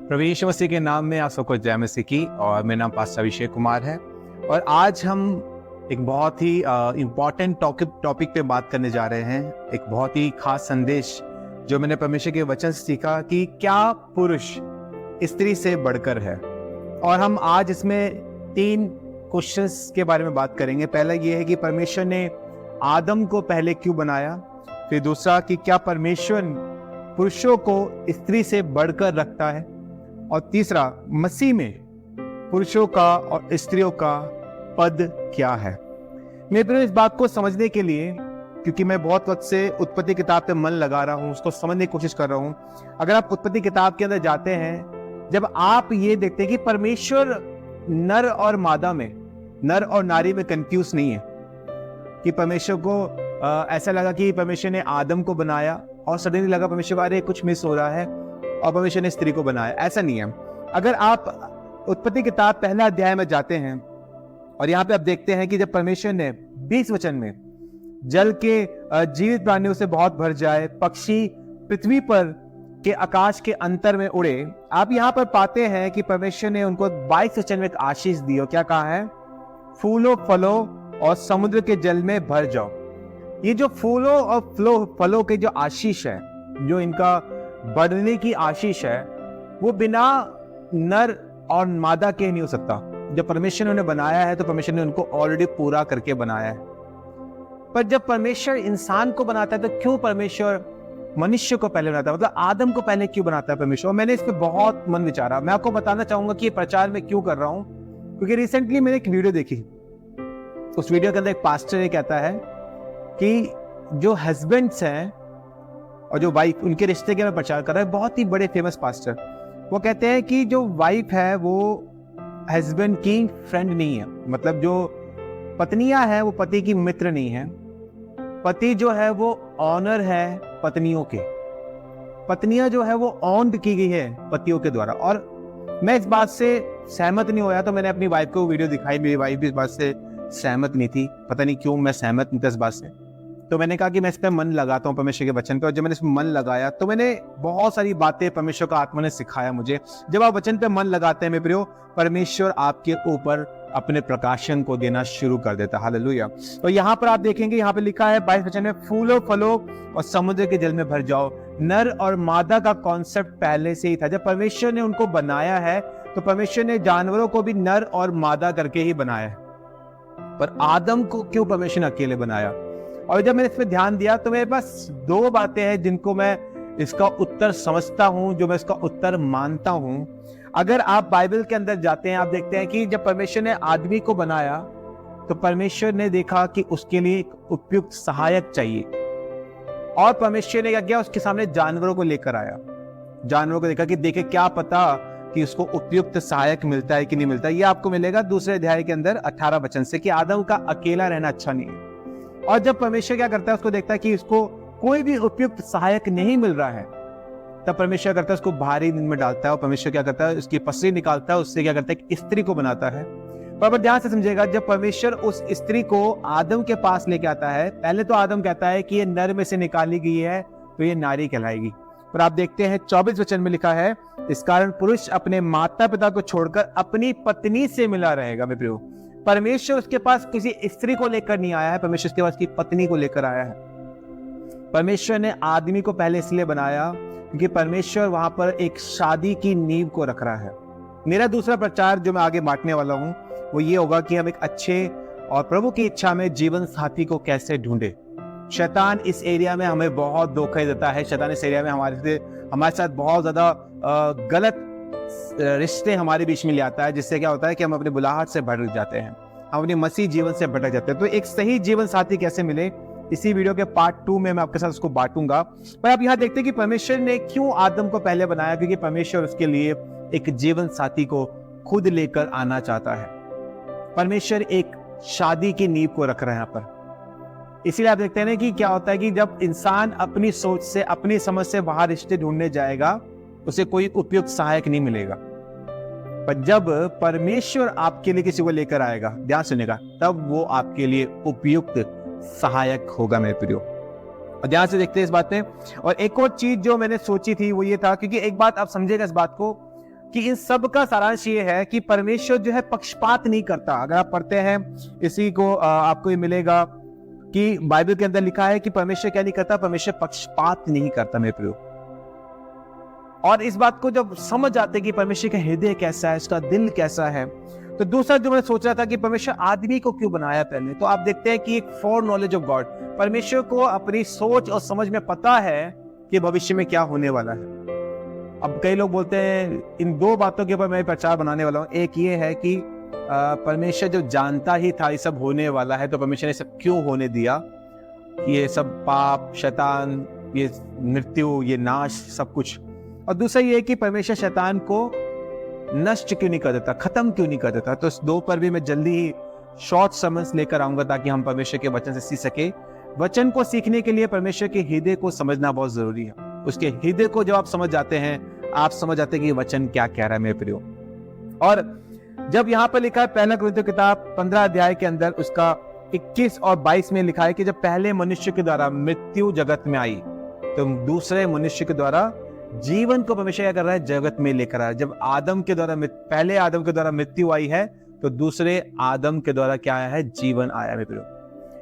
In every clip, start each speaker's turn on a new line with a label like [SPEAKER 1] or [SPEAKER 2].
[SPEAKER 1] प्रभु यीशु मसीह के नाम में आप सबको जय मसीह की। और मेरा नाम पास्टर अभिषेक कुमार है और आज हम एक बहुत ही इम्पॉर्टेंट टॉपिक पे बात करने जा रहे हैं। एक बहुत ही खास संदेश जो मैंने परमेश्वर के वचन से सीखा कि क्या पुरुष स्त्री से बढ़कर है। और हम आज इसमें 3 क्वेश्चंस के बारे में बात करेंगे। पहला ये है कि परमेश्वर ने आदम को पहले क्यों बनाया, फिर दूसरा कि क्या परमेश्वर पुरुषों को स्त्री से बढ़कर रखता है, और तीसरा मसीह में पुरुषों का और स्त्रियों का पद क्या है। मेरे इस बात को समझने के लिए, क्योंकि मैं बहुत वक्त से उत्पत्ति किताब पे मन लगा रहा हूँ, उसको समझने की कोशिश कर रहा हूँ। अगर आप उत्पत्ति किताब के अंदर जाते हैं, जब आप ये देखते हैं कि परमेश्वर नर और मादा में, नर और नारी में कंफ्यूज नहीं है कि परमेश्वर को ऐसा लगा कि परमेश्वर ने आदम को बनाया और सडनली लगा परमेश्वर अरे कुछ मिस हो रहा है और परमेश्वर ने स्त्री को बनाया। ऐसा नहीं है। अगर आप उत्पत्ति किताब पहला अध्याय में जाते हैं और यहाँ पे आप देखते हैं कि जब परमेश्वर ने 20 वचन में जल के जीवित प्राणियों से बहुत भर जाए, पक्षी पृथ्वी पर के आकाश के अंतर में उड़े, आप यहाँ पर पाते हैं कि परमेश्वर ने उनको 22 वचन में एक आशीष दी। और क्या कहा है? फूलों फलों और समुद्र के जल में भर जाओ। ये जो फूलों और फलों के जो आशीष है, जो इनका बढ़ने की आशीष है, वो बिना नर और मादा के नहीं हो सकता। जब परमेश्वर ने उन्हें बनाया है तो परमेश्वर ने उनको ऑलरेडी पूरा करके बनाया है। पर जब परमेश्वर इंसान को बनाता है तो क्यों परमेश्वर मनुष्य को पहले बनाता है, मतलब आदम को पहले क्यों बनाता है परमेश्वर? मैंने इस पे बहुत मन विचारा। मैं आपको बताना चाहूंगा कि ये प्रचार में क्यों कर रहा हूं, क्योंकि रिसेंटली मैंने एक वीडियो देखी। उस वीडियो के अंदर एक पास्टर ये कहता है कि जो हस्बैंड्स हैं और जो वाइफ, उनके रिश्ते के में प्रचार कर रहा है, बहुत ही बड़े फेमस पास्टर। वो कहते हैं कि जो वाइफ है वो हस्बैंड की फ्रेंड नहीं है, मतलब जो पत्नियां हैं वो पति की मित्र नहीं है। पति जो है वो ऑनर है पत्नियों के, पत्नियां जो है वो ऑन्ड की गई है पतियों के द्वारा। और मैं इस बात से सहमत नहीं होया, तो मैंने अपनी वाइफ को वीडियो दिखाई। मेरी वाइफ भी इस बात से सहमत नहीं थी, पता नहीं क्यों मैं सहमत नहीं था इस बात से। तो मैंने कहा कि मैं इस पर मन लगाता हूँ परमेश्वर के वचन पे। और जब मैंने इस पर मन लगाया तो मैंने बहुत सारी बातें परमेश्वर का आत्मा ने सिखाया मुझे। जब आप वचन पे मन लगाते हैं मेरे प्रियो, परमेश्वर आपके ऊपर अपने प्रकाशन को देना शुरू कर देता है। हालेलुया। तो यहाँ पर आप देखेंगे, यहाँ पे लिखा है 22 वचन में, फूलों फलों और समुद्र के जल में भर जाओ। नर और मादा का कॉन्सेप्ट पहले से ही था। जब परमेश्वर ने उनको बनाया है तो परमेश्वर ने जानवरों को भी नर और मादा करके ही बनाया है। पर आदम को क्यों परमेश्वर ने अकेले बनाया? और जब मैंने इस पर ध्यान दिया तो मेरे पास 2 बातें हैं जिनको मैं इसका उत्तर समझता हूं, जो मैं इसका उत्तर मानता हूं। अगर आप बाइबल के अंदर जाते हैं, आप देखते हैं कि जब परमेश्वर ने आदमी को बनाया तो परमेश्वर ने देखा कि उसके लिए एक उपयुक्त सहायक चाहिए। और परमेश्वर ने क्या किया? उसके सामने जानवरों को लेकर आया। जानवरों को देखा कि देखे क्या पता कि उसको उपयुक्त सहायक मिलता है कि नहीं मिलता। ये आपको मिलेगा दूसरे अध्याय के अंदर 18 वचन से, कि आदम का अकेला रहना अच्छा नहीं है। और जब परमेश्वर क्या करता है, उसको देखता है कि उसको कोई भी उपयुक्त सहायक नहीं मिल रहा है, तब परमेश्वर करता है उसको भारी नींद में डालता है। और परमेश्वर क्या करता है? उसकी पसली निकालता है, उससे क्या करता है? एक स्त्री को बनाता है। पर ध्यान से समझेगा, जब परमेश्वर उस स्त्री को आदम के पास लेके आता है, पहले तो आदम कहता है कि ये नर में से निकाली गई है तो ये नारी कहलाएगी। पर आप देखते हैं 24 वचन में लिखा है, इस कारण पुरुष अपने माता पिता को छोड़कर अपनी पत्नी से मिला रहेगा। मेरे प्रियो, परमेश्वर उसके पास किसी स्त्री को लेकर नहीं आया है, परमेश्वर उसके पास की पत्नी को लेकर आया है। परमेश्वर ने आदमी को पहले इसलिए बनाया क्योंकि परमेश्वर वहां पर एक शादी की नींव को रख रहा है। मेरा दूसरा प्रचार जो मैं आगे बांटने वाला हूं वो ये होगा कि हम एक अच्छे और प्रभु की इच्छा में जीवन साथी को कैसे ढूंढे। शैतान इस एरिया में हमें बहुत धोखा देता है। शैतान इस एरिया में हमारे साथ बहुत ज्यादा गलत रिश्ते हमारे बीच में ले आता है, जिससे क्या होता है कि हम अपने बुलाहट से भटक जाते हैं, हम अपने मसीह जीवन से भटक जाते हैं। तो एक सही जीवन साथी कैसे मिले, इसी वीडियो के पार्ट 2 में मैं आपके साथ उसको बांटूंगा। पर आप यहाँ देखते हैं कि परमेश्वर ने क्यों आदम को पहले बनाया, क्योंकि परमेश्वर उसके लिए एक जीवन साथी को खुद लेकर आना चाहता है। परमेश्वर एक शादी की नींव को रख रहा है यहाँ पर। इसीलिए आप देखते हैं कि क्या होता है कि जब इंसान अपनी सोच से, अपनी समझ से बाहर रिश्ते ढूंढने जाएगा, उसे कोई उपयुक्त सहायक नहीं मिलेगा। पर जब परमेश्वर आपके लिए किसी को लेकर आएगा, ध्यान सुनेगा, तब वो आपके लिए उपयुक्त सहायक होगा मेरे प्रियो। और ध्यान से देखते हैं इस बात में। और एक और चीज जो मैंने सोची थी वो ये था, क्योंकि एक बात आप समझेगा इस बात को, कि इन सब का सारांश ये है कि परमेश्वर जो है पक्षपात नहीं करता। अगर आप पढ़ते हैं इसी को आपको ये मिलेगा कि बाइबल के अंदर लिखा है कि परमेश्वर क्या नहीं करता, परमेश्वर पक्षपात नहीं करता मेरे प्रियो। और इस बात को जब समझ आते कि परमेश्वर का हृदय कैसा है, उसका दिल कैसा है, तो दूसरा जो मैंने सोच रहा था कि परमेश्वर आदमी को क्यों बनाया पहले, तो आप देखते हैं कि एक फॉर नॉलेज ऑफ गॉड, परमेश्वर को अपनी सोच और समझ में पता है कि भविष्य में क्या होने वाला है। अब कई लोग बोलते हैं, इन दो बातों के ऊपर मैं प्रचार बनाने वाला हूं। एक ये है कि परमेश्वर जो जानता ही था ये सब होने वाला है, तो परमेश्वर ने सब क्यों होने दिया, ये सब पाप, शैतान, ये मृत्यु, ये नाश, सब कुछ। और दूसरा ये है कि परमेश्वर शैतान को नष्ट क्यों नहीं कर देता, खत्म क्यों नहीं कर देता। तो इस दो पर भी मैं जल्दी ही शॉर्ट समझ लेकर आऊंगा ताकि हम परमेश्वर के वचन से सीख सके। वचन को सीखने के लिए परमेश्वर के हृदय को समझना बहुत जरूरी है। उसके हृदय को जब आप समझ जाते हैं, आप समझ जाते हैं कि वचन क्या कह रहा है मेरे प्रियो। और जब यहाँ पर लिखा है पहला कुरिन्थियों किताब 15 अध्याय के अंदर उसका 21 और 22 में लिखा है कि जब पहले मनुष्य के द्वारा मृत्यु जगत में आई, तो दूसरे मनुष्य के द्वारा जीवन को परमेश्वर क्या कर रहा है, जगत में लेकर आया। जब आदम के द्वारा, पहले आदम के द्वारा मृत्यु आई है, तो दूसरे आदम के द्वारा क्या आया है, जीवन आया है।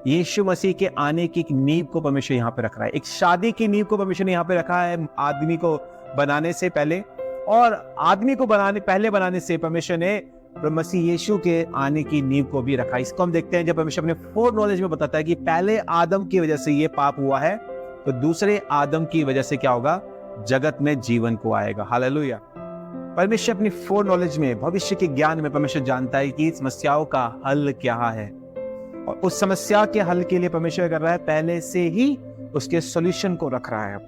[SPEAKER 1] यीशु मसीह के आने की नींव को परमेश्वर यहाँ पे रख रहा है। एक शादी की नींव को परमेश्वर ने यहाँ पे रखा है आदमी को बनाने से पहले, और आदमी को पहले बनाने से परमेश्वर ने मसीह यीशु के आने की नींव को भी रखा। इसको हम देखते हैं जब परमेश्वर अपने फोर नॉलेज में बताता है कि पहले आदम की वजह से ये पाप हुआ है, तो दूसरे आदम की वजह से क्या होगा, जगत में जीवन को आएगा। हालेलुया। परमेश्वर अपनी फोर नॉलेज में, भविष्य के ज्ञान में परमेश्वर जानता है कि समस्याओं का हल क्या है, और उस समस्या के हल के लिए परमेश्वर कर रहा है पहले से ही उसके सॉल्यूशन को रख रहा है।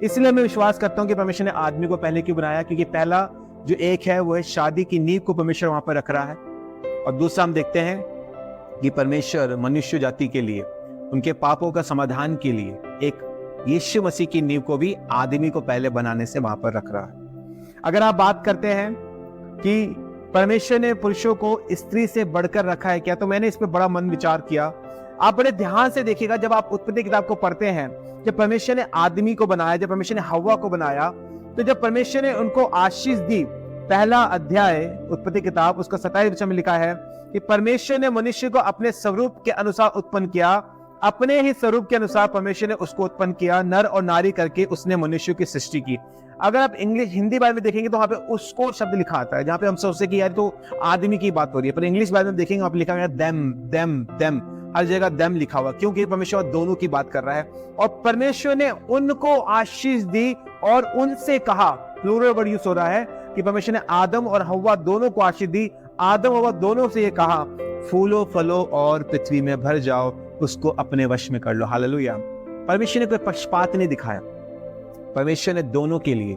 [SPEAKER 1] इसलिए मैं विश्वास करता हूं कि परमेश्वर ने आदमी को पहले क्यों बनाया, क्योंकि पहला जो एक है वो है शादी की नींव को परमेश्वर वहां पर रख रहा है, और दूसरा हम देखते हैं कि परमेश्वर मनुष्य जाति के लिए, उनके पापों का समाधान के लिए एक यीशु मसीह की नींव को भी आदमी को पहले बनाने से वहां पर रख रहा है। अगर आप बात करते हैं कि परमेश्वर ने पुरुषों को स्त्री से बढ़कर रखा है क्या, तो मैंने इस पर बड़ा मन विचार किया। आप बड़े ध्यान से देखिएगा, जब आप उत्पत्ति किताब को पढ़ते हैं, जब परमेश्वर ने आदमी को बनाया, जब परमेश्वर ने हव्वा को बनाया, तो जब परमेश्वर ने उनको आशीष दी, पहला अध्याय उत्पत्ति किताब उसका 27 वचन में लिखा है कि परमेश्वर ने मनुष्य को अपने स्वरूप के अनुसार उत्पन्न किया, अपने ही स्वरूप के अनुसार परमेश्वर ने उसको उत्पन्न किया, नर और नारी करके उसने मनुष्य की सृष्टि की। अगर आप हिंदी बाइबल में देखेंगे तो वहां पे उसको शब्द लिखा आता है, जहां पे हम सोचते कि यार तो आदमी की बात हो रही है, पर इंग्लिश बाइबल में देखेंगे वहां पे लिखा है देम देम देम, हर जगह देम लिखा हुआ, क्योंकि परमेश्वर दोनों की बात कर रहा है। और परमेश्वर ने उनको आशीष दी और उनसे कहा, प्लूरल वर्ड यूज हो रहा है कि परमेश्वर ने आदम और हव्वा दोनों को आशीष दी। आदम और हव्वा दोनों से ये कहा, फूलो फलो और पृथ्वी में भर जाओ, उसको अपने वश में कर लो। हालेलुया। परमेश्वर ने कोई पक्षपात नहीं दिखाया, परमेश्वर ने दोनों के लिए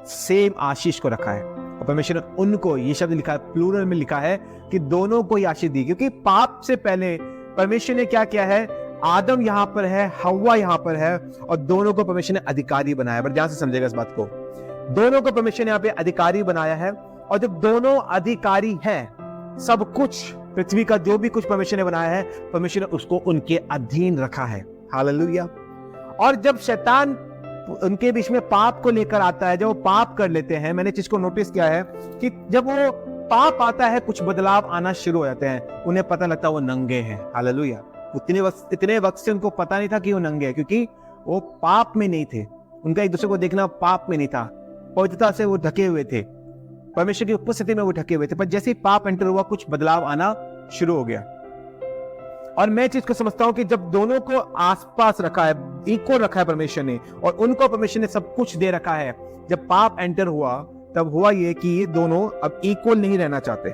[SPEAKER 1] सेम आशीष को रखा है। और परमेश्वर ने उनको, ये शब्द लिखा है प्लूरल में लिखा है कि दोनों को ही आशीष दी, क्योंकि पाप से पहले परमेश्वर ने क्या किया है, आदम यहां पर है, हव्वा यहां पर है, और दोनों को परमेश्वर ने अधिकारी बनाया। बट ध्यान से समझेगा इस बात को, दोनों को परमेश्वर ने यहाँ पे अधिकारी बनाया है। और जब दोनों अधिकारी हैं, सब कुछ पृथ्वी का जो भी कुछ परमेश्वर ने बनाया है, परमेश्वर ने उसको उनके अधीन रखा है। हालेलुया। और जब शैतान उनके बीच में पाप को लेकर आता है, जब वो पाप कर लेते हैं, मैंने चीज को नोटिस किया है कि जब वो पाप आता है कुछ बदलाव आना शुरू हो जाते हैं, उन्हें पता लगता है वो नंगे हैं। हालेलुया। इतने वक्त से उनको पता नहीं था कि वो नंगे हैं, क्योंकि वो पाप में नहीं थे, उनका एक दूसरे को देखना पाप में नहीं था, पवित्रता से वो ढके हुए थे, परमेश्वर की उपस्थिति में वो ढके हुए थे। पर जैसे ही पाप एंटर हुआ, कुछ बदलाव आना शुरू हो गया। और मैं चीज को समझता हूं कि जब दोनों को आसपास रखा है, इक्वल रखा है परमेश्वर ने, और उनको परमेश्वर ने सब कुछ दे रखा है, जब पाप एंटर हुआ तब हुआ ये कि ये दोनों अब इक्वल नहीं रहना चाहते।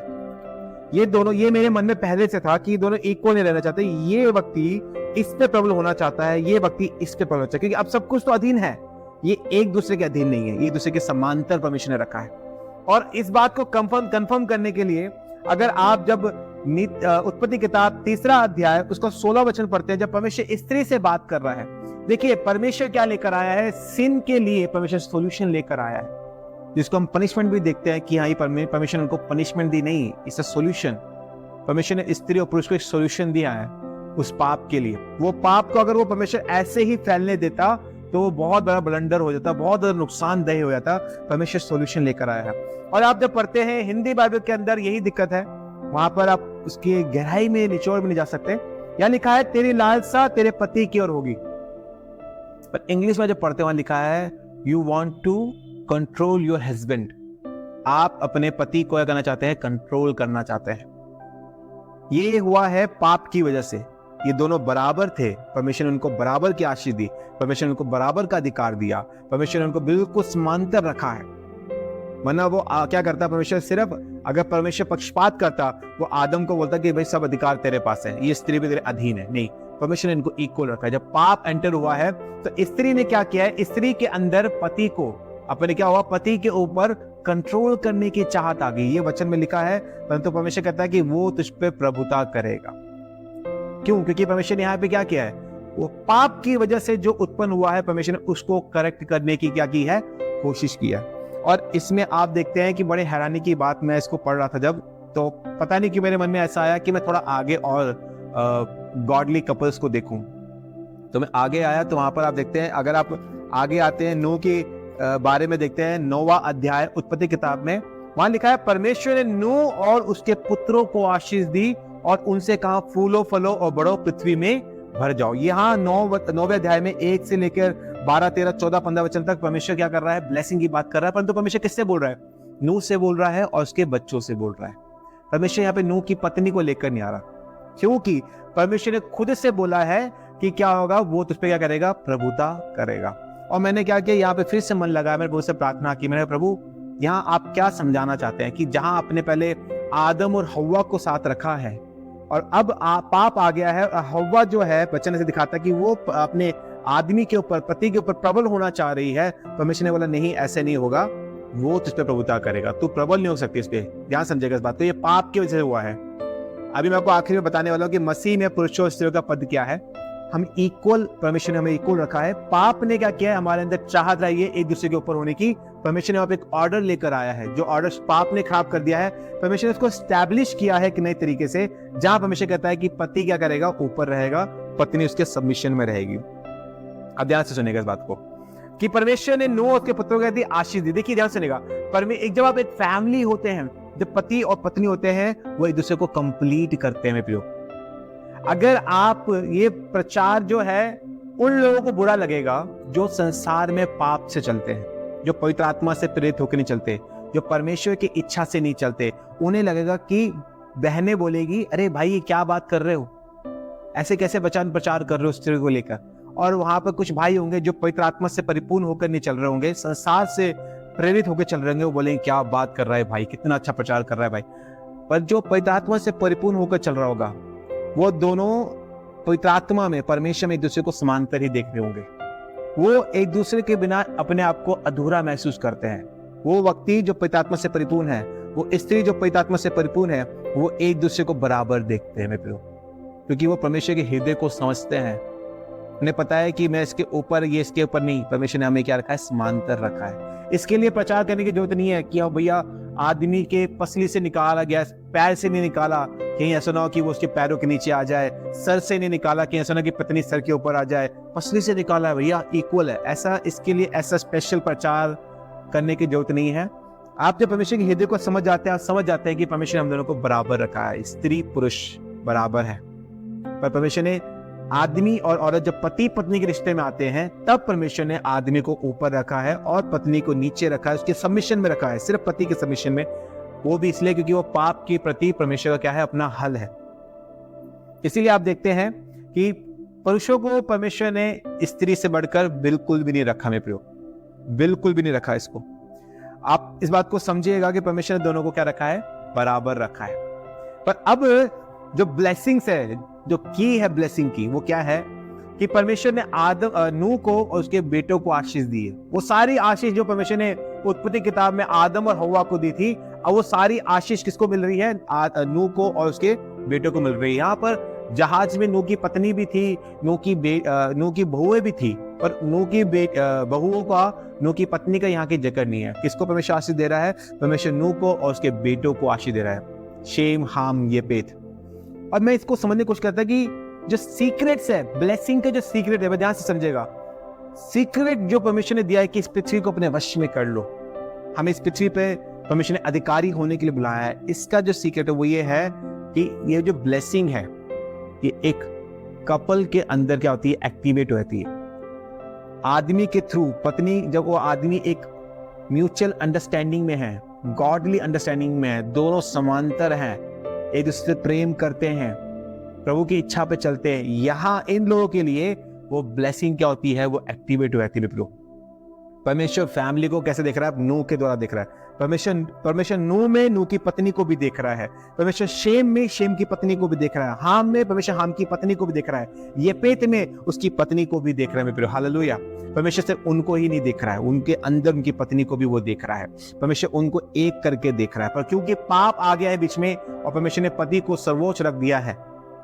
[SPEAKER 1] ये दोनों, ये मेरे मन में पहले से था कि ये दोनों इक्वल नहीं रहना चाहते। ये व्यक्ति इस पे प्रबल होना चाहता है, ये व्यक्ति इस पे प्रबल होना चाहता है, क्योंकि अब सब कुछ तो अधीन है, ये एक दूसरे के अधीन नहीं है, ये एक दूसरे के समांतर परमेश्वर ने रखा है। और इस बात को कंफर्म करने के लिए अगर आप जब उत्पत्ति किताब 3 अध्याय उसका 16 वचन पढ़ते हैं, जब परमेश्वर स्त्री से बात कर रहा है, देखिए परमेश्वर क्या लेकर आया है, सिन के लिए परमेश्वर सॉल्यूशन लेकर आया है, जिसको हम पनिशमेंट भी देखते हैं कि हाँ, ये परमेश्वर उनको पनिशमेंट दी नहीं, इट्स अ सॉल्यूशन। परमेश्वर ने स्त्री और पुरुष को एक सॉल्यूशन दिया है उस पाप के लिए। वो पाप को अगर वो परमेश्वर ऐसे ही फैलने देता तो वो बहुत बड़ा ब्लंडर हो जाता, बहुत बड़ा नुकसानदेह हो जाता। परमेश्वर सॉल्यूशन लेकर आया है। और आप जब पढ़ते हैं हिंदी बाइबल के अंदर यही दिक्कत है, वहां पर आप उसकी गहराई में, निचोड़ में नहीं जा सकते। यहाँ लिखा है तेरी लालसा तेरे पति की ओर होगी, पर इंग्लिश में जब पढ़ते वहां लिखा है you want to control your husband. आप अपने पति को क्या करना चाहते हैं? कंट्रोल करना चाहते हैं। ये हुआ है पाप की वजह से। ये दोनों बराबर थे, परमेश्वर ने उनको बराबर की आशीष दी, परमेश्वर ने उनको बराबर का अधिकार दिया, परमेश्वर ने उनको बिल्कुल समांतर रखा है। वरना वो क्या करता परमेश्वर? सिर्फ अगर परमेश्वर पक्षपात करता, वो आदम को बोलता कि भाई सब अधिकार तेरे पास है, ये स्त्री भी तेरे अधीन है। नहीं, परमेश्वर ने इनको इक्वल रखा है। जब पाप एंटर हुआ है तो स्त्री ने क्या किया है? स्त्री के अंदर पति को अपने क्या हुआ? पति के ऊपर कंट्रोल करने की चाहत आ गई। ये वचन में लिखा है, परंतु परमेश्वर कहता है कि वो तुझ पे प्रभुता करेगा। क्यों? क्योंकि परमेश्वर ने यहाँ पे क्या किया है? वो पाप की वजह से जो उत्पन्न हुआ है, परमेश्वर ने उसको करेक्ट करने की क्या की है? कोशिश की है। और इसमें आप देखते हैं कि बड़े हैरानी की बात, मैं इसको पढ़ रहा था जब, तो पता नहीं कि मेरे मन में ऐसा आया कि मैं थोड़ा आगे और गॉडली कपल्स को देखूं। तो मैं आगे आया तो वहां पर आप देखते हैं, अगर आप आगे आते हैं नूह के बारे में देखते हैं, 9वां अध्याय उत्पत्ति किताब में, वहां लिखा है परमेश्वर ने नूह और उसके पुत्रों को आशीष दी और उनसे कहा फूलो फलो और बढ़ो, पृथ्वी में भर जाओ। यहाँ 9वें अध्याय में 1 से लेकर 12, 13, 14, 15 वचन तक परमेश्वर क्या कर रहा है? ब्लेसिंग की बात कर रहा है। परंतु परमेश्वर किससे बोल रहा है? नूह से बोल रहा है और उसके बच्चों से बोल रहा है। परमेश्वर यहाँ पे नूह की पत्नी को लेकर नहीं आ रहा, क्योंकि परमेश्वर ने खुद से बोला है कि क्या होगा? वो तुझ पे क्या करेगा? प्रभुता करेगा। और मैंने क्या किया? यहाँ पे फिर से मन लगाया, मैंने प्रभु से प्रार्थना की, मैंने प्रभु यहाँ आप क्या समझाना चाहते हैं कि जहां आपने पहले आदम और हव्वा को साथ रखा है और अब पाप आ गया है, और हव्वा जो है वचन से दिखाता है कि वो अपने आदमी के ऊपर, पति के ऊपर प्रबल होना चाह रही है। परमेश्वर ने बोला नहीं, ऐसे नहीं होगा, वो तुझ पे प्रभुता करेगा, तू प्रबल नहीं हो सकती इस पे। ध्यान समझेगा इस बात को, ये पाप की वजह से हुआ है। अभी मैं आपको आखिर में बताने वाला हूँ कि मसीह में पुरुषों और स्त्रियों का पद क्या है। हम इक्वल, परमेश्वर ने हमें इक्वल रखा है। पाप ने क्या किया है? हमारे अंदर चाहत रही है एक दूसरे के ऊपर होने की। परमेश्वर ने वहां पे एक ऑर्डर लेकर आया है, जो ऑर्डर पाप ने खराब कर दिया है, परमेश्वर ने उसको स्टैब्लिश किया है कि नए तरीके से, जहां परमेश्वर कहता है कि पति क्या करेगा? ऊपर रहेगा, पत्नी उसके सबमिशन में रहेगी। अब ध्यान से सुनेगा इस बात को कि परमेश्वर ने नूह और उसके पुत्रों को दी आशीष दी। देखिए ध्यान सुनेगा, जब आप एक फैमिली होते हैं, जब पति और पत्नी होते हैं, वो एक दूसरे को कंप्लीट करते हैं। प्रियो, अगर आप ये प्रचार जो है, उन लोगों को बुरा लगेगा जो संसार में पाप से चलते हैं, जो पवित्र आत्मा से प्रेरित होकर नहीं चलते, जो परमेश्वर की इच्छा से नहीं चलते। उन्हें लगेगा कि बहनें बोलेगी, अरे भाई ये क्या बात कर रहे हो, ऐसे कैसे वचन प्रचार कर रहे हो स्त्री को लेकर। और वहां पर कुछ भाई होंगे जो पवित्र आत्मा से परिपूर्ण होकर नहीं चल रहे होंगे, संसार से प्रेरित होकर चल रहे होंगे, वो बोलेंगे क्या बात कर रहा है भाई, कितना अच्छा प्रचार कर रहा है भाई। पर जो पवित्र आत्मा से परिपूर्ण होकर चल रहा होगा, वो दोनों पवित्र आत्मा में, परमेश्वर में एक दूसरे को समांतर ही देख रहे होंगे। वो एक दूसरे के बिना अपने आप को अधूरा महसूस करते हैं। वो व्यक्ति जो पवित्र आत्मा से परिपूर्ण है, वो स्त्री जो पवित्र आत्मा से परिपूर्ण है, वो एक दूसरे को बराबर देखते हैं। क्योंकि वो परमेश्वर के हृदय को समझते हैं। उन्हें पता है कि मैं इसके ऊपर, ये इसके ऊपर नहीं, परमेश्वर ने हमें क्या रखा है? समांतर रखा है। इसके लिए प्रचार करने की जरूरत नहीं है कि भैया आदमी के पसली से निकाला गया, पैर से नहीं निकाला, कहीं ऐसा ना हो कि वो उसके पैरों के नीचे आ जाए, सर से नहीं निकाला, कहीं ऐसा ना कि पत्नी सर के ऊपर आ जाए, पसली से निकाला है भैया, इक्वल है। ऐसा, इसके लिए ऐसा स्पेशल प्रचार करने की जरूरत नहीं है। आप जब परमेश्वर के हृदय को समझ जाते हैं, आप समझ जाते हैं कि परमेश्वर ने हम दोनों को बराबर रखा है, स्त्री पुरुष बराबर है। पर परमेश्वर ने आदमी और औरत जब पति पत्नी के रिश्ते में आते हैं, तब परमेश्वर ने आदमी को ऊपर रखा है और पत्नी को नीचे रखा है, उसके सबमिशन में रखा है, सिर्फ पति के सबमिशन में। वो भी इसलिए क्योंकि वो पाप के प्रति परमेश्वर का क्या है? अपना हल है। इसीलिए आप देखते हैं कि पुरुषों को परमेश्वर ने स्त्री से बढ़कर बिल्कुल भी नहीं रखा। मेरे प्रियो, बिल्कुल भी नहीं रखा इसको। आप इस बात को समझिएगा कि परमेश्वर ने दोनों को क्या रखा है? बराबर रखा है। पर अब जो ब्लेसिंग्स है, जो की है ब्लेसिंग की, वो क्या है कि परमेश्वर ने नूह को और उसके बेटों को आशीष दी है। वो सारी आशीष जो परमेश्वर ने उत्पत्ति किताब में आदम और हव्वा को दी थी, अब वो सारी आशीष किसको मिल रही है? नूह को और उसके बेटों को मिल रही है। यहाँ पर जहाज में नूह की पत्नी भी थी, नूह की बहुएं भी थी, पर नूह की बहुओं का, नूह की पत्नी का यहाँ की जगह नहीं है। किसको परमेश्वर आशीष दे रहा है? परमेश्वर नूह को और उसके बेटों को आशीष दे रहा है, शेम, हाम, येपेत। और मैं इसको समझने की कोशिश करता कि जो सीक्रेट्स है ब्लेसिंग के, जो सीक्रेट है, ध्यान से समझेगा, सीक्रेट जो परमेश्वर ने दिया है कि इस पृथ्वी को अपने वश में कर लो, हमें इस पृथ्वी पे परमेश्वर ने अधिकारी होने के लिए बुलाया है, इसका जो सीक्रेट है वो ये है कि ये जो ब्लेसिंग है ये एक कपल के अंदर क्या होती है, एक्टिवेट होती है। आदमी के थ्रू पत्नी, जब वो आदमी एक म्यूचुअल अंडरस्टैंडिंग में है, गॉडली अंडरस्टैंडिंग में है, दोनों समांतर हैं, एक दूसरे से प्रेम करते हैं, प्रभु की इच्छा पे चलते हैं, यहाँ इन लोगों के लिए वो ब्लेसिंग क्या होती है, वो एक्टिवेट होती है। परमेश्वर फैमिली को कैसे देख रहा है? नूह के द्वारा देख रहा है। परमेश्वर नूह में नूह की पत्नी को भी देख रहा है। परमेश्वर शेम में शेम की पत्नी को भी देख रहा है। हाम में परमेश्वर हाम की पत्नी को भी देख रहा है। येपेत में उसकी पत्नी को भी देख रहा है। हालेलुया। परमेश्वर सिर्फ उनको ही नहीं देख रहा है, उनके अंदर उनकी पत्नी को भी वो देख रहा है। परमेश्वर उनको एक करके देख रहा है, पर क्योंकि पाप आ गया है बीच में और परमेश्वर ने पति को सर्वोच्च रख दिया है,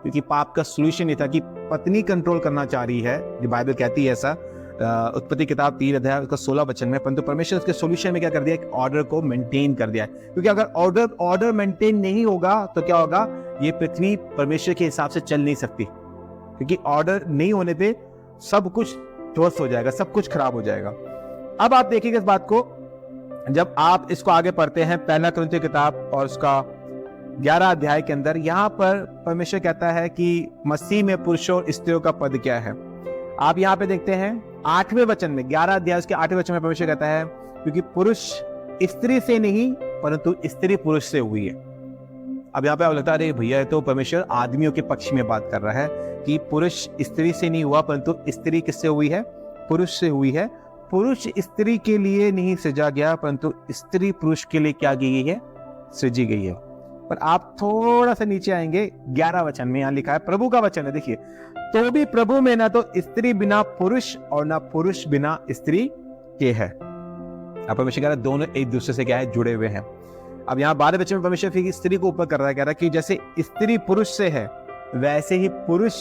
[SPEAKER 1] क्योंकि पाप का सोल्यूशन ये था कि पत्नी कंट्रोल करना चाह रही है, जो बाइबल कहती है ऐसा, उत्पत्ति किताब 3 अध्याय उसका 16 वचन में, परंतु परमेश्वर उसके सॉल्यूशन में क्या कर दिया, एक ऑर्डर को मेंटेन कर दिया है। क्योंकि अगर ऑर्डर मेंटेन नहीं होगा तो क्या होगा, ये पृथ्वी परमेश्वर के हिसाब से चल नहीं सकती, क्योंकि ऑर्डर नहीं होने पे सब कुछ ध्वस्त हो जाएगा, सब कुछ खराब हो जाएगा। अब आप देखिएगा इस बात को, जब आप इसको आगे पढ़ते हैं पहला कुरिन्थियों किताब और उसका 11 अध्याय के अंदर, यहां पर परमेश्वर कहता है कि मसीह में पुरुषों और स्त्रियों का पद क्या है। आप यहां पे देखते हैं 8वें वचन में, 11 अध्याय उसके 8वें वचन में परमेश्वर कहता है, क्योंकि पुरुष स्त्री से नहीं परंतु स्त्री पुरुष से हुई है। अब यहाँ पे आप लगता है अरे भैया तो परमेश्वर आदमियों के पक्ष में बात कर रहा है कि पुरुष स्त्री से नहीं हुआ परंतु स्त्री किससे हुई है, पुरुष से हुई है। पुरुष स्त्री के लिए नहीं सृजा गया परंतु स्त्री पुरुष के लिए क्या की गई है, सृजी गई है। पर आप थोड़ा सा नीचे आएंगे 11 वचन में, यहां लिखा है, प्रभु का वचन है, देखिए, तो भी प्रभु में ना तो स्त्री बिना पुरुष और ना पुरुष बिना स्त्री के है। अब परमेश्वर कह रहा है दोनों एक दूसरे से क्या है, जुड़े हुए हैं। अब यहाँ 12 वचन में परमेश्वर फिर स्त्री को ऊपर कर रहा है, कह रहा है कि जैसे स्त्री पुरुष से है वैसे ही पुरुष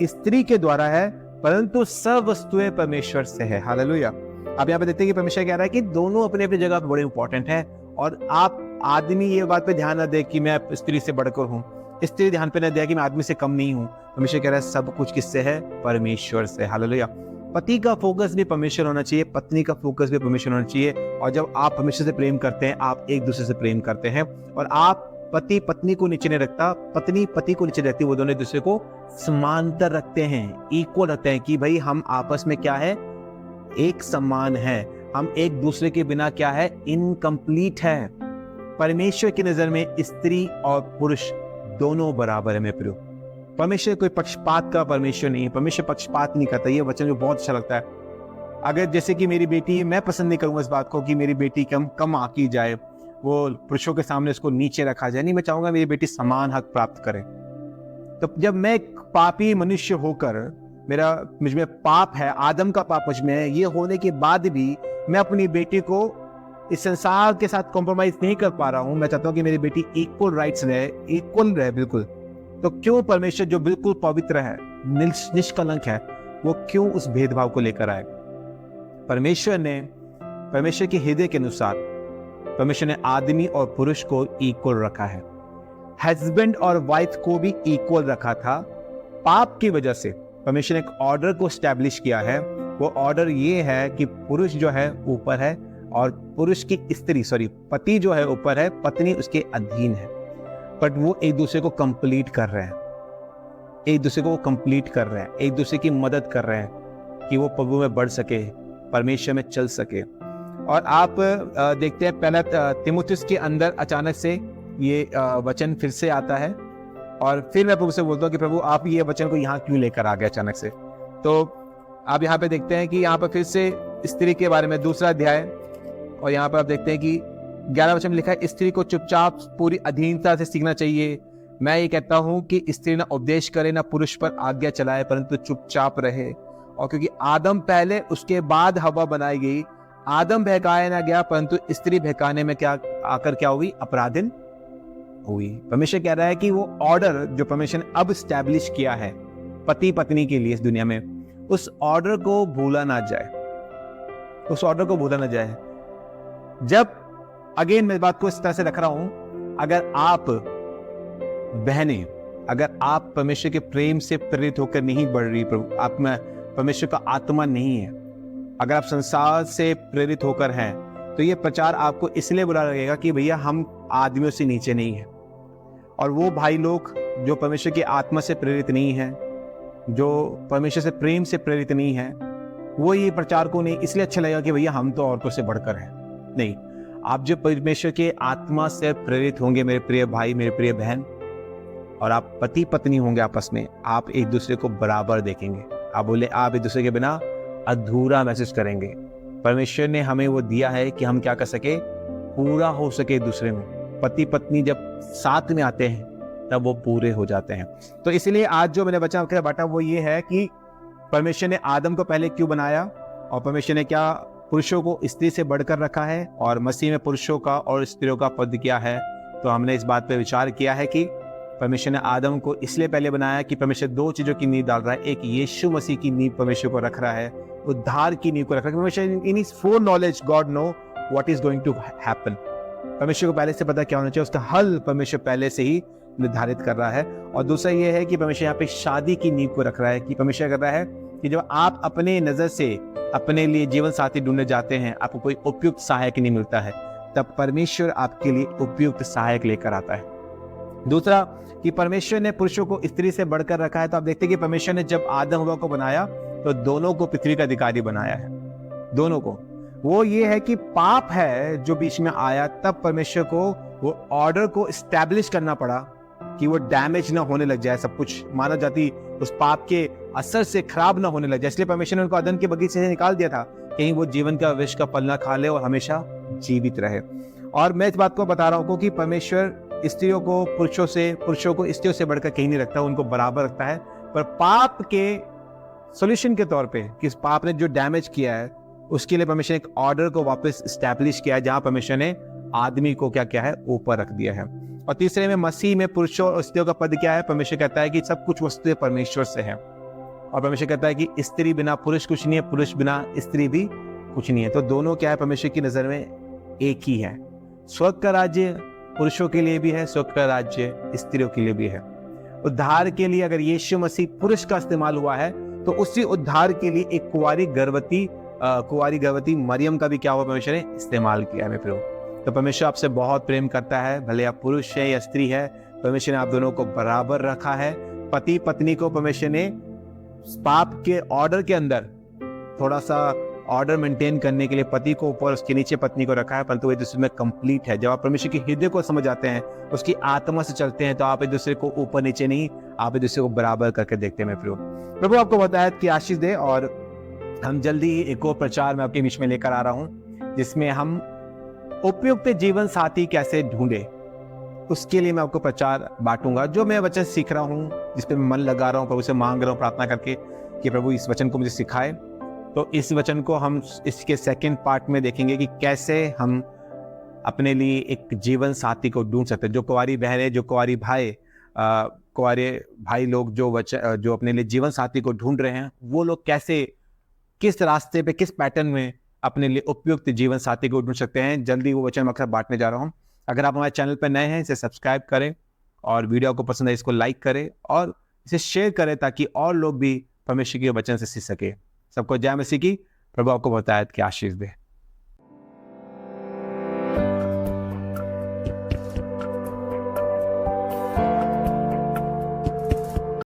[SPEAKER 1] स्त्री के द्वारा है, परंतु सब वस्तुएं परमेश्वर से है। हालेलुया। अब यहाँ पे देखते हैं कि परमेश्वर कह रहा है कि दोनों अपने अपनी जगह पर बड़े इंपॉर्टेंट है, और आप आदमी ये बात पे ध्यान न दे कि मैं स्त्री से बढ़कर हूँ, स्त्री ध्यान पे न दे कि मैं आदमी से कम नहीं हूँ। परमेश्वर कह रहा है सब कुछ किससे है, परमेश्वर से। हालेलुया। पति का फोकस भी परमेश्वर होना चाहिए, पत्नी का फोकस भी परमेश्वर होना चाहिए। और जब आप परमेश्वर से प्रेम करते हैं, आप एक दूसरे से प्रेम करते हैं, और आप पति पत्नी को नीचे नहीं रखता, पत्नी पति को नीचे रखती, वो दोनों एक दूसरे को समांतर रखते हैं, इक्वल रखते हैं कि भाई हम आपस में क्या है, एक समान है, हम एक दूसरे के बिना क्या है, इनकम्प्लीट है। परमेश्वर की नजर में स्त्री और पुरुष दोनों बराबर है। मेरे प्रियो, परमेश्वर कोई पक्षपात का परमेश्वर नहीं है, परमेश्वर पक्षपात नहीं करता। ये वचन जो बहुत अच्छा लगता है। अगर जैसे कि मेरी बेटी, मैं पसंद नहीं करूंगा इस बात को कि मेरी बेटी कम आकी जाए, वो पुरुषों के सामने उसको नीचे रखा जाए, नहीं, मैं चाहूंगा मेरी बेटी समान हक प्राप्त करे। तो जब मैं पापी मनुष्य होकर, मुझ में पाप है, आदम का पाप मुझ में है, ये होने के बाद भी मैं अपनी बेटी को इस संसार के साथ कॉम्प्रोमाइज नहीं कर पा रहा हूं, मैं चाहता हूं कि मेरी बेटी इक्वल राइट्स रहे, इक्वल रहे बिल्कुल। तो क्यों परमेश्वर जो बिल्कुल पवित्र है, निष्कलंक है, वो क्यों उस भेदभाव को लेकर आए? परमेश्वर के हृदय के अनुसार परमेश्वर ने आदमी और पुरुष को इक्वल रखा है, हस्बैंड और वाइफ को भी इक्वल रखा था। पाप की वजह से परमेश्वर ने एक ऑर्डर को स्टैब्लिश किया है। वो ऑर्डर ये है कि पुरुष जो है ऊपर है और पुरुष की पति जो है ऊपर है, पत्नी उसके अधीन है। बट वो एक दूसरे को कंप्लीट कर रहे हैं, एक दूसरे को कंप्लीट कर रहे हैं, एक दूसरे की मदद कर रहे हैं कि वो प्रभु में बढ़ सके, परमेश्वर में चल सके। और आप देखते हैं पहला तीमुथियुस के अंदर अचानक से ये वचन फिर से आता है, और फिर मैं प्रभु से बोलता हूँ कि प्रभु आप ये वचन को यहाँ क्यों लेकर आ गए अचानक से। तो आप यहाँ पे देखते हैं कि यहाँ पर फिर से स्त्री के बारे में 2 अध्याय, और यहाँ पर आप देखते हैं कि 11 वचन में लिखा है, स्त्री को चुपचाप पूरी अधीनता से सीखना चाहिए। मैं ये कहता हूँ कि स्त्री ना उपदेश करे ना पुरुष पर आज्ञा चलाए, परंतु चुपचाप रहे। और क्योंकि आदम पहले, उसके बाद हवा बनाई गई, आदम बहकाया ना गया परंतु स्त्री बहकाने में क्या हुई, अपराधिन हुई। परमेश्वर कह रहा है कि वो ऑर्डर जो परमेश्वर ने अब स्टैब्लिश किया है पति पत्नी के लिए इस दुनिया में, उस ऑर्डर को भूला ना जाए, उस ऑर्डर को भूला ना जाए। जब अगेन मैं बात को इस तरह से रख रहा हूं, अगर आप बहनें, अगर आप परमेश्वर के प्रेम से प्रेरित होकर नहीं बढ़ रही, आप में परमेश्वर का आत्मा नहीं है, अगर आप संसार से प्रेरित होकर हैं तो ये प्रचार आपको इसलिए बुरा लगेगा कि भैया हम आदमियों से नीचे नहीं हैं। और वो भाई लोग जो परमेश्वर की आत्मा से प्रेरित नहीं है, जो परमेश्वर से प्रेम से प्रेरित नहीं है, वो ये प्रचार को नहीं इसलिए अच्छा लगेगा कि भैया हम तो औरतों से बढ़कर हैं। नहीं, आप जो परमेश्वर के आत्मा से प्रेरित होंगे मेरे प्रिय भाई, मेरे प्रिय बहन, और आप पति पत्नी होंगे आपस में, आप एक दूसरे को बराबर देखेंगे। आप बोले आप एक दूसरे के बिना अधूरा महसूस करेंगे। परमेश्वर ने हमें वो दिया है कि हम क्या कर सके, पूरा हो सके एक दूसरे में। पति पत्नी जब साथ में आते हैं तब वो पूरे हो जाते हैं। तो इसलिए आज जो मैंने वचन आपके साथ बांटा वो ये है कि परमेश्वर ने आदम को पहले क्यों बनाया, और परमेश्वर ने क्या पुरुषों को स्त्री से बढ़कर रखा है, और मसीह में पुरुषों का और स्त्रियों का पद क्या है। तो हमने इस बात पर विचार किया है कि परमेश्वर ने आदम को इसलिए पहले बनाया कि परमेश्वर दो चीजों की नींव डाल रहा है। एक यीशु मसीह की नींव परमेश्वर को रख रहा है, उद्धार की नींव को रख रहा है। परमेश्वर in his full knowledge God know what is going to happen. परमेश्वर को पहले से पता क्या होना चाहिए, उसका हल परमेश्वर पहले से ही निर्धारित कर रहा है। और दूसरा ये है कि परमेश्वर यहाँ पे शादी की नींव को रख रहा है, कि परमेश्वर कर रहा है कि जब आप अपने नजर से अपने लिए जीवन साथी ढूंढने जाते हैं, आपको कोई उपयुक्त सहायक नहीं मिलता है, तब परमेश्वर आपके लिए उपयुक्त सहायक लेकर आता है। दूसरा कि परमेश्वर ने पुरुषों को स्त्री से बढ़कर रखा है। तो आप देखते हैं कि परमेश्वर ने जब आदम हव्वा को बनाया तो दोनों को पृथ्वी का अधिकारी बनाया है, दोनों को। वो ये है कि पाप है जो बीच में आया, तब परमेश्वर को वो ऑर्डर को एस्टैब्लिश करना पड़ा कि वो डैमेज ना होने लग जाए, सब कुछ मानव जाति उस पाप के असर से खराब ना होने लग जाए। इसलिए परमेश्वर ने उनको अदन के बगीचे से निकाल दिया था, कहीं वो जीवन का वृक्ष का फल ना खा ले और हमेशा जीवित रहे। और मैं इस बात को बता रहा हूँ कि परमेश्वर स्त्रियों को पुरुषों से, पुरुषों को स्त्रियों से बढ़कर कहीं नहीं रखता, उनको बराबर रखता है। पर पाप के सॉल्यूशन के तौर पे कि इस पाप ने जो डैमेज किया है उसके लिए परमेश्वर ने एक ऑर्डर को वापस एस्टैब्लिश किया है, जहां परमेश्वर ने आदमी को क्या किया है, ऊपर रख दिया है। और तीसरे में मसीह में पुरुषों और स्त्रियों का पद क्या है। परमेश्वर कहता है कि सब कुछ वस्तुएं परमेश्वर से है, और परमेश्वर कहता है कि स्त्री बिना पुरुष कुछ नहीं है, पुरुष बिना स्त्री भी कुछ नहीं है। तो दोनों क्या है, परमेश्वर की नजर में एक ही है। स्वर्ग का राज्य पुरुषों के लिए भी है, स्वर्ग का राज्य स्त्रियों के लिए भी है। उद्धार के लिए अगर यीशु मसीह पुरुष का इस्तेमाल हुआ है तो उसी उद्धार के लिए एक कुंवारी गर्भवती मरियम का भी क्या हुआ, परमेश्वर ने इस्तेमाल किया है। तो परमेश्वर आपसे बहुत प्रेम करता है, भले आप पुरुष है या स्त्री है, परमेश्वर ने आप दोनों को बराबर रखा है। पति पत्नी को परमेश्वर ने पाप के ऑर्डर के अंदर थोड़ा सा ऑर्डर मेंटेन करने के लिए पति को ऊपर, उसके नीचे पत्नी को रखा है, परंतु एक दूसरे में कंप्लीट है। जब आप परमेश्वर के हृदय को समझ आते हैं, उसकी आत्मा से चलते हैं, तो आप एक दूसरे को ऊपर नीचे नहीं, आप एक दूसरे को बराबर करके देखते हैं। प्रभु आपको बताया कि आशीष दे। और हम जल्दी ही एक और प्रचार में आपके बीच में लेकर आ रहा हूं, जिसमें हम उपयुक्त जीवन साथी कैसे ढूंढे, उसके लिए मैं आपको प्रचार बांटूंगा। जो मैं वचन सीख रहा हूँ, जिसपे मैं मन लगा रहा हूँ, प्रभु से मांग रहा हूँ प्रार्थना करके कि प्रभु इस वचन को मुझे सिखाए। तो इस वचन को हम इसके सेकंड पार्ट में देखेंगे कि कैसे हम अपने लिए एक जीवन साथी को ढूंढ सकते हैं। जो कुंवारी बहनें, जो कुंवारी भाई लोग जो अपने लिए जीवन साथी को ढूंढ रहे हैं, वो लोग कैसे, किस रास्ते पे, किस पैटर्न में अपने लिए उपयुक्त जीवन साथी को ढूंढ सकते हैं। जल्दी वो वचन मकसद बांटने जा रहा हूँ। अगर आप हमारे चैनल पर नए हैं, इसे सब्सक्राइब करें, और वीडियो को पसंद है इसको लाइक करें और इसे शेयर करें, ताकि और लोग भी परमेश्वर के वचन से सीख सके। सबको जय मसीह की। प्रभु आपको बताया कि आशीष दे।